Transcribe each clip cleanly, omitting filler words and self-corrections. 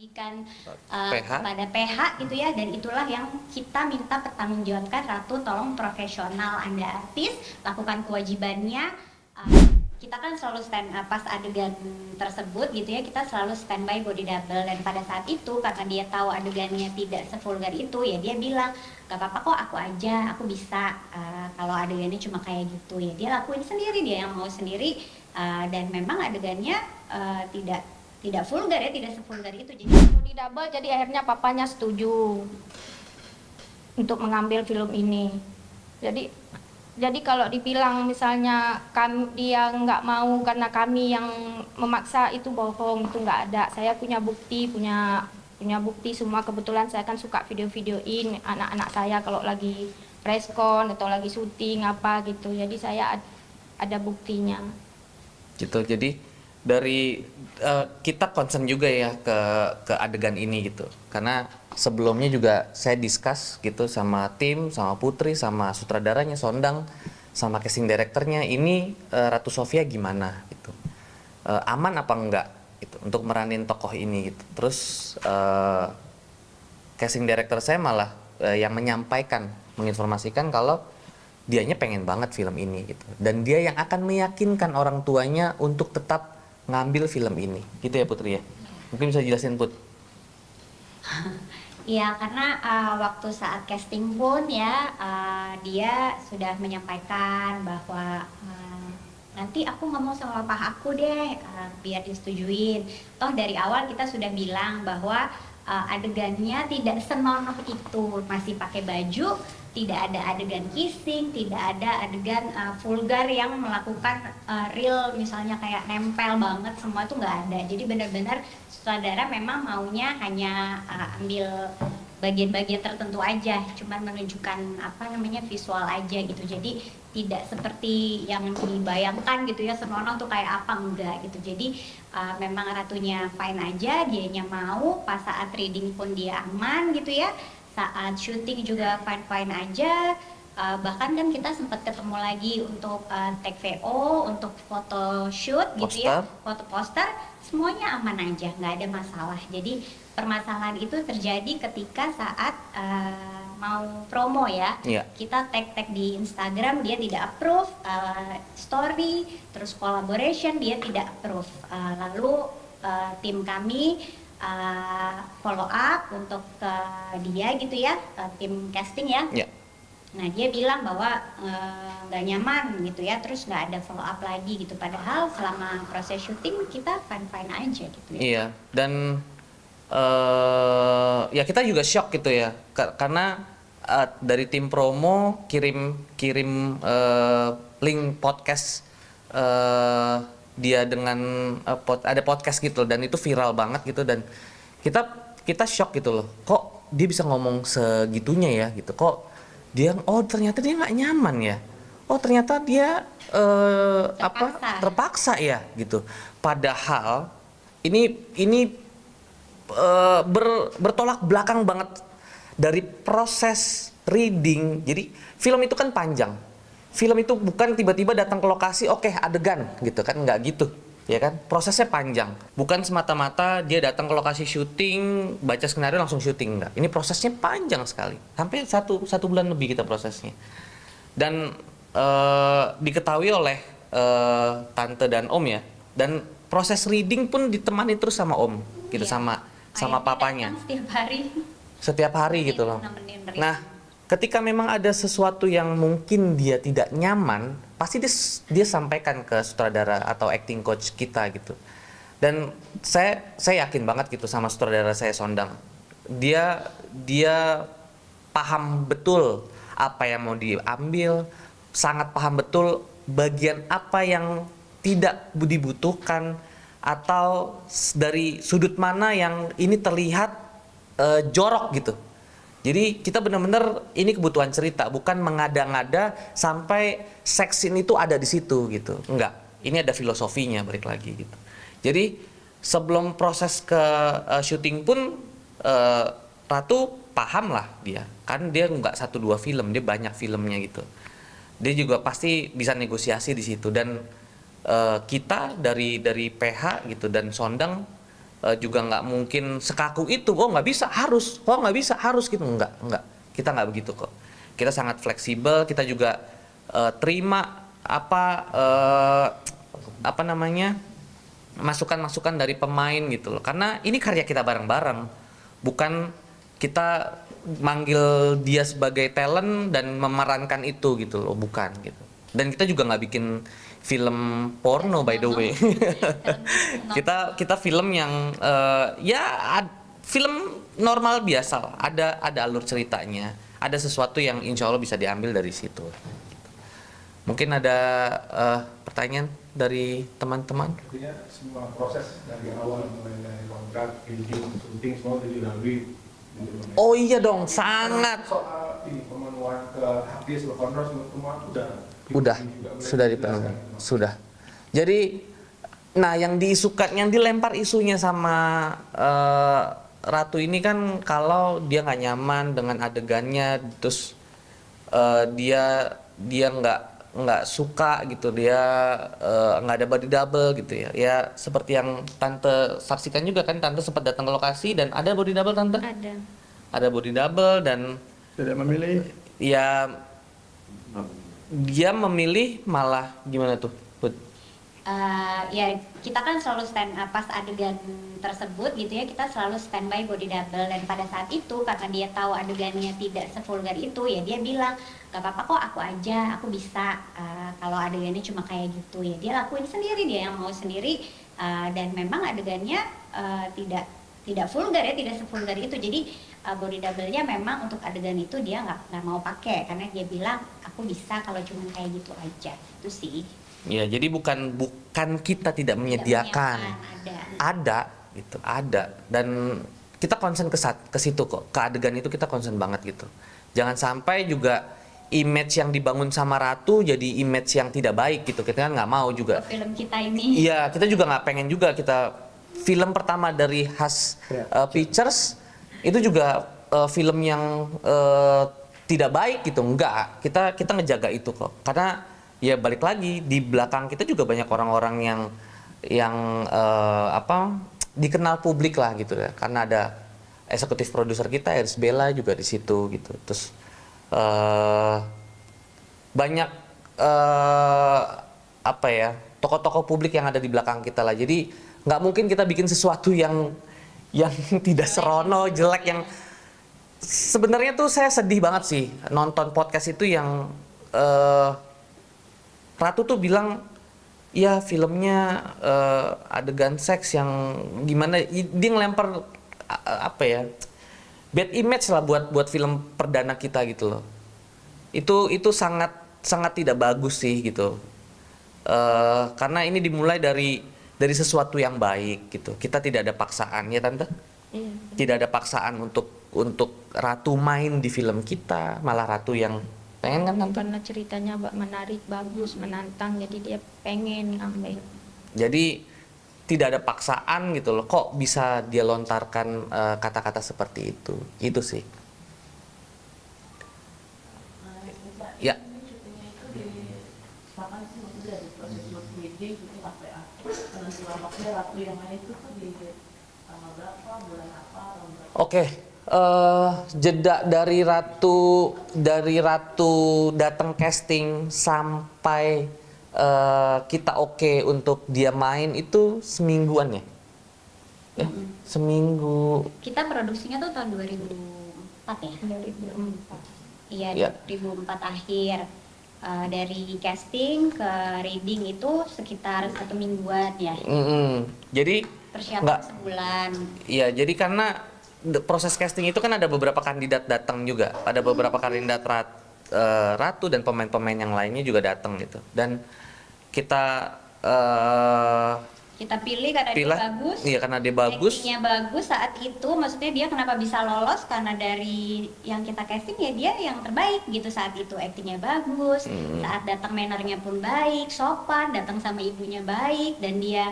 pendidikan PH. kepada PH gitu ya, dan itulah yang kita minta pertanggungjawabkan. Ratu, tolong profesional, Anda artis, lakukan kewajibannya. Kita kan selalu pas adegan tersebut gitu ya, kita selalu standby body double, dan pada saat itu karena dia tahu adegannya tidak sevulgar itu ya, dia bilang gak apa-apa kok, aku aja, aku bisa, kalau adegannya cuma kayak gitu ya dia lakuin sendiri, dia yang mau sendiri. Dan memang adegannya tidak vulgar ya, tidak sevulgar itu. Jadi body double, jadi akhirnya papanya setuju untuk mengambil film ini. Jadi kalau dibilang misalnya dia nggak mau karena kami yang memaksa, itu bohong, itu nggak ada. Saya punya bukti semua. Kebetulan saya kan suka video-videoin anak-anak saya kalau lagi preskon atau lagi syuting apa gitu. Jadi saya ada buktinya. Gitu. Jadi dari kita concern juga ya ke adegan ini gitu. Karena sebelumnya juga saya discuss gitu sama tim, sama Putri, sama sutradaranya Sondang, sama casting directornya, ini Ratu Sofia gimana gitu. Aman apa enggak gitu untuk meranin tokoh ini gitu. Terus casting director saya malah yang menginformasikan kalau dianya pengen banget film ini gitu, dan dia yang akan meyakinkan orang tuanya untuk tetap ngambil film ini gitu ya Putri ya. Mungkin bisa jelasin Put. Iya, karena waktu saat casting pun ya, dia sudah menyampaikan bahwa nanti aku ngomong sama papa aku deh, biar disetujuin. Toh dari awal kita sudah bilang bahwa adegannya tidak senonoh itu, masih pakai baju, tidak ada adegan kissing, tidak ada adegan vulgar yang melakukan real, misalnya kayak nempel banget, semua itu nggak ada. Jadi benar-benar sutradara memang maunya hanya ambil bagian-bagian tertentu aja, cuman menunjukkan visual aja gitu. Jadi tidak seperti yang dibayangkan gitu ya, senonoh tuh kayak apa, enggak gitu. Jadi memang Ratunya fine aja, dianya mau, pas saat reading pun dia aman gitu ya, saat syuting juga fine-fine aja. Bahkan kan kita sempat ketemu lagi untuk take VO, untuk foto shoot gitu ya, foto poster, semuanya aman aja, nggak ada masalah. Jadi permasalahan itu terjadi ketika saat mau promo ya, kita tag di Instagram, dia tidak approve, story, terus collaboration dia tidak approve. Lalu tim kami follow up untuk dia gitu ya, tim casting ya. Nah dia bilang bahwa nggak nyaman gitu ya, terus nggak ada follow up lagi gitu. Padahal selama proses syuting kita fine aja gitu ya. Iya, dan ya kita juga shock gitu ya, karena dari tim promo kirim link podcast dia dengan ada podcast gitu, dan itu viral banget gitu, dan kita shock gitu loh, kok dia bisa ngomong segitunya ya gitu, kok dia ternyata dia nggak nyaman ya, ternyata dia terpaksa ya gitu. Padahal ini bertolak belakang banget dari proses reading. Jadi film itu kan panjang. Film itu bukan tiba-tiba datang ke lokasi, oke, adegan gitu kan, nggak gitu ya kan. Prosesnya panjang, bukan semata-mata dia datang ke lokasi syuting, baca skenario langsung syuting, enggak. Ini prosesnya panjang sekali, sampai satu bulan lebih kita prosesnya. Dan diketahui oleh tante dan om ya, dan proses reading pun ditemani terus sama om gitu, sama papanya setiap hari gitu loh. Nah, ketika memang ada sesuatu yang mungkin dia tidak nyaman, pasti dia sampaikan ke sutradara atau acting coach kita gitu. Dan saya yakin banget gitu sama sutradara saya Sondang. Dia paham betul apa yang mau diambil, sangat paham betul bagian apa yang tidak dibutuhkan, atau dari sudut mana yang ini terlihat jorok gitu. Jadi kita benar-benar ini kebutuhan cerita, bukan mengada-ngada sampai seks ini tuh ada di situ gitu. Enggak, ini ada filosofinya, balik lagi gitu. Jadi sebelum proses ke syuting pun Ratu paham lah dia. Kan dia nggak 1-2 film, dia banyak filmnya gitu. Dia juga pasti bisa negosiasi di situ, dan kita dari PH gitu dan Sondang juga nggak mungkin sekaku itu. Oh nggak bisa harus, oh nggak bisa harus gitu. Nggak, kita nggak begitu kok. Kita sangat fleksibel, kita juga terima apa namanya, masukan-masukan dari pemain gitu loh. Karena ini karya kita bareng-bareng, bukan kita manggil dia sebagai talent dan memerankan itu gitu loh, bukan gitu. Dan kita juga nggak bikin film porno by the way. kita film yang film normal biasa lah. Ada alur ceritanya, ada sesuatu yang insya Allah bisa diambil dari situ. Mungkin ada pertanyaan dari teman-teman? Artinya semua proses dari awal mulai dari kontrak, editing, syuting semua sudah dilalui. Oh iya dong, sangat. Soal ini pemenuhan ke hak dia sebagai kontrak semua Udah, sudah dipenuhi, sudah. Jadi, nah yang diisukan, yang dilempar isunya sama Ratu ini kan kalau dia nggak nyaman dengan adegannya, terus dia nggak suka gitu, dia nggak ada body double gitu ya. Ya seperti yang tante saksikan juga kan, tante sempat datang ke lokasi dan ada body double tante. Ada body double dan tidak memilih. Ya dia memilih malah gimana tuh, Put? Ya kita kan selalu pas adegan tersebut gitu ya, kita selalu standby body double, dan pada saat itu karena dia tahu adegannya tidak sevulgar itu ya dia bilang gak apa-apa kok, aku aja, aku bisa, kalau adegannya cuma kayak gitu ya dia lakuin sendiri, dia yang mau sendiri, dan memang adegannya tidak vulgar ya, tidak sevulgar itu. Jadi body double-nya memang untuk adegan itu dia nggak mau pakai karena dia bilang aku bisa kalau cuma kayak gitu aja, itu sih. Ya, jadi bukan kita tidak menyediakan, ada gitu, ada, dan kita concern ke situ kok, ke adegan itu kita concern banget gitu. Jangan sampai juga image yang dibangun sama Ratu jadi image yang tidak baik gitu, kita kan nggak mau juga. Film kita ini. Iya, kita juga nggak pengen juga kita film pertama dari Has Pictures itu juga film yang tidak baik gitu, enggak, kita ngejaga itu kok, karena ya balik lagi di belakang kita juga banyak orang-orang yang dikenal publik lah gitu ya, karena ada eksekutif produser kita Iris Bella juga di situ gitu, terus banyak tokoh-tokoh publik yang ada di belakang kita lah, jadi nggak mungkin kita bikin sesuatu yang tidak serono, jelek, yang sebenarnya tuh saya sedih banget sih nonton podcast itu yang Ratu tuh bilang ya filmnya adegan seks yang gimana, dia ngelempar bad image lah buat film perdana kita gitu loh. Itu sangat tidak bagus sih gitu, karena ini dimulai dari sesuatu yang baik gitu. Kita tidak ada paksaan ya tante. Iya. Tidak ada paksaan untuk Ratu main di film kita, malah Ratu yang pengen kan tante. Karena ceritanya menarik, bagus, menantang, jadi dia pengen ngambil. Jadi tidak ada paksaan gitu loh. Kok bisa dia lontarkan kata-kata seperti itu? Itu sih. Ya. Oke. Jeda dari Ratu datang casting sampai kita oke untuk dia main itu semingguan ya? Seminggu. Kita produksinya tuh tahun 2004 ya? 2004. Iya, Ya. 2004 akhir. Dari casting ke reading itu sekitar 1 mingguan ya. Jadi Persiapan sebulan. Iya, jadi karena proses casting itu kan ada beberapa kandidat datang juga, ada beberapa kandidat Ratu dan pemain-pemain yang lainnya juga datang gitu, dan kita pilih karena dia bagus. Iya, karena dia bagus. Actingnya bagus saat itu, maksudnya dia kenapa bisa lolos karena dari yang kita casting ya dia yang terbaik gitu saat itu, actingnya bagus. Saat datang mannernya pun baik, sopan, datang sama ibunya baik, dan dia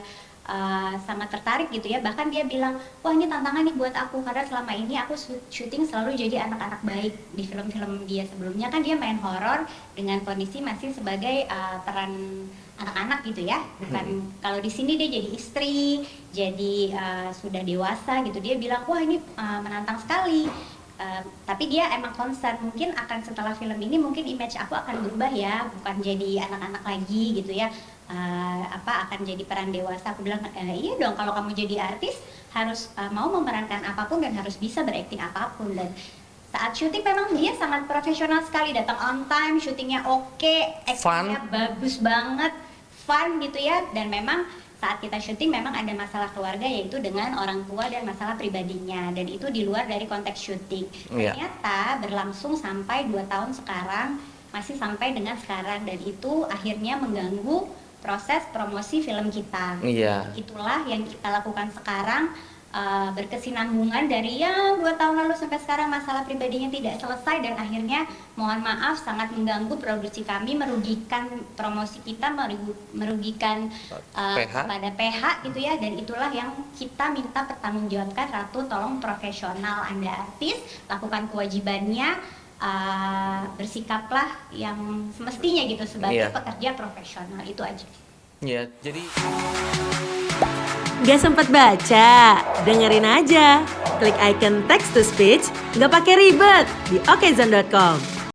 sangat tertarik gitu ya. Bahkan dia bilang, wah ini tantangan nih buat aku karena selama ini aku syuting selalu jadi anak-anak baik. Di film-film dia sebelumnya kan dia main horor dengan kondisi masih sebagai peran anak-anak gitu ya, bukan kalau di sini dia jadi istri, jadi sudah dewasa gitu, dia bilang wah ini menantang sekali. Tapi dia emang concern mungkin akan setelah film ini mungkin image aku akan berubah ya, bukan jadi anak-anak lagi gitu ya. Akan jadi peran dewasa. Aku bilang iya dong, kalau kamu jadi artis harus mau memerankan apapun dan harus bisa berakting apapun. Dan saat syuting memang dia sangat profesional sekali, datang on time, syutingnya oke, actingnya bagus banget, fun gitu ya. Dan memang saat kita syuting memang ada masalah keluarga, yaitu dengan orang tua dan masalah pribadinya, dan itu di luar dari konteks syuting. Ternyata berlangsung sampai 2 tahun sekarang, masih sampai dengan sekarang, dan itu akhirnya mengganggu proses promosi film kita. Itulah yang kita lakukan sekarang, berkesinambungan dari yang 2 tahun lalu sampai sekarang, masalah pribadinya tidak selesai, dan akhirnya mohon maaf sangat mengganggu produksi kami, merugikan promosi kita, merugikan kepada PH gitu ya. Dan itulah yang kita minta pertanggungjawabkan. Ratu, tolong profesional, Anda artis, lakukan kewajibannya, bersikaplah yang semestinya gitu sebagai pekerja profesional, itu aja. Ya, jadi Gak sempat baca? Dengerin aja. Klik icon text to speech, gak pakai ribet di okezone.com.